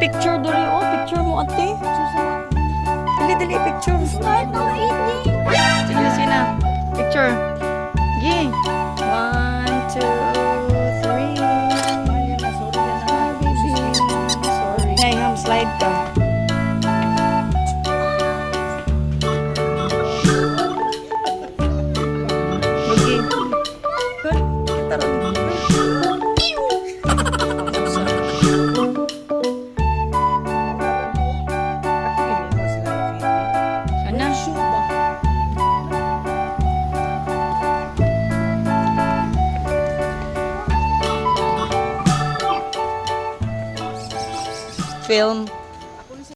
picture dali. Oh, picture mo ate. Dali, picture. Start ng eating. Sige na. Picture. Gi. 1, 2, 3. Sorry. Hey, ham, slide ka. Lugi. Good. Taron. Film.